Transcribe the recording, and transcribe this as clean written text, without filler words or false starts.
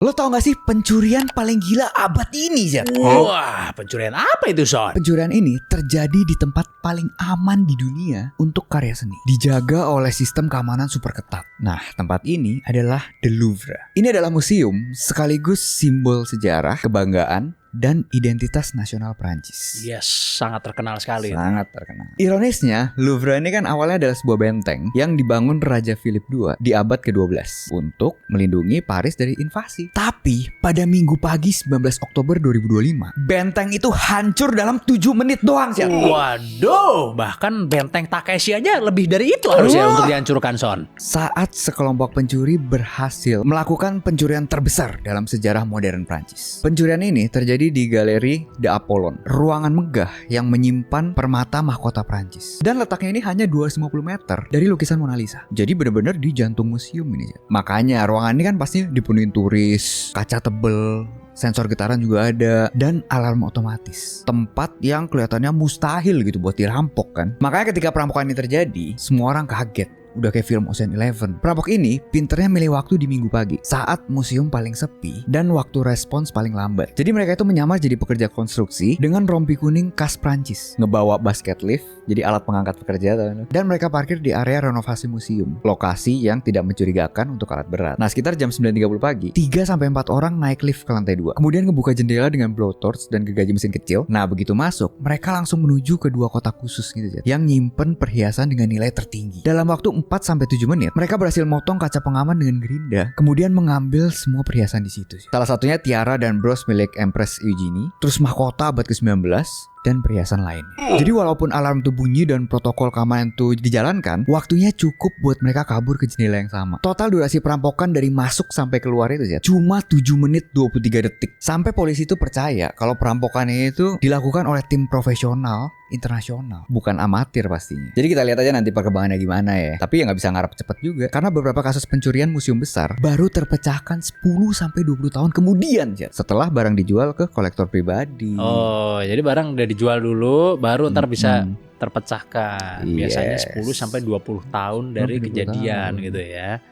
Lo tau gak sih pencurian paling gila abad ini, Zat? Wah, pencurian apa itu, Son? Pencurian ini terjadi di tempat paling aman di dunia untuk karya seni. Dijaga oleh sistem keamanan super ketat. Nah, tempat ini adalah The Louvre. Ini adalah museum sekaligus simbol sejarah, kebanggaan, dan identitas nasional Prancis. Yes, sangat terkenal sekali. Sangat terkenal. Ironisnya, Louvre ini kan awalnya adalah sebuah benteng yang dibangun Raja Philip II di abad ke-12 untuk melindungi Paris dari invasi. Tapi pada Minggu pagi 19 Oktober 2025, benteng itu hancur dalam 7 menit doang, sih. Waduh, bahkan benteng Takeshi aja lebih dari itu harusnya untuk dihancurkan, Son. Saat sekelompok pencuri berhasil melakukan pencurian terbesar dalam sejarah modern Prancis. Pencurian ini terjadi di Galeri de Apollon, ruangan megah yang menyimpan permata mahkota Prancis. Dan letaknya ini hanya 250 meter dari lukisan Mona Lisa. Jadi benar-benar di jantung museum ini. Makanya ruangan ini kan pasti dipenuhi turis, kaca tebel, sensor getaran juga ada, dan alarm otomatis. Tempat yang kelihatannya mustahil gitu buat dirampok kan. Makanya ketika perampokan ini terjadi, semua orang kaget. Udah kayak film Ocean Eleven. Perampok ini pinternya milih waktu di Minggu pagi, saat museum paling sepi dan waktu respons paling lambat. Jadi mereka itu menyamar jadi pekerja konstruksi dengan rompi kuning khas Prancis, ngebawa basket lift, jadi alat pengangkat pekerja, dan mereka parkir di area renovasi museum, lokasi yang tidak mencurigakan untuk alat berat. Nah, sekitar jam 9.30 pagi, 3-4 orang naik lift ke lantai 2. Kemudian ngebuka jendela dengan blowtorch dan gergaji mesin kecil. Nah, begitu masuk, mereka langsung menuju ke 2 kotak khusus gitu, yang nyimpen perhiasan dengan nilai tertinggi. Dalam waktu 4-7 menit, mereka berhasil motong kaca pengaman dengan gerinda, kemudian mengambil semua perhiasan di situ. Salah satunya tiara dan bros milik Empress Eugenie, terus mahkota abad ke-19, dan perhiasan lainnya. Jadi walaupun alarm itu bunyi dan protokol keamanan itu dijalankan, waktunya cukup buat mereka kabur ke jendela yang sama. Total durasi perampokan dari masuk sampai keluar itu cuma 7 menit 23 detik. Sampai polisi itu percaya kalau perampokannya itu dilakukan oleh tim profesional internasional, bukan amatir pastinya. Jadi kita lihat aja nanti perkembangannya gimana ya. Tapi ya nggak bisa ngarep cepet juga, karena beberapa kasus pencurian museum besar baru terpecahkan 10-20 tahun kemudian setelah barang dijual ke kolektor pribadi. Oh, jadi barang udah dijual dulu, baru ntar bisa terpecahkan. Biasanya 10-20 tahun dari kejadian gitu ya.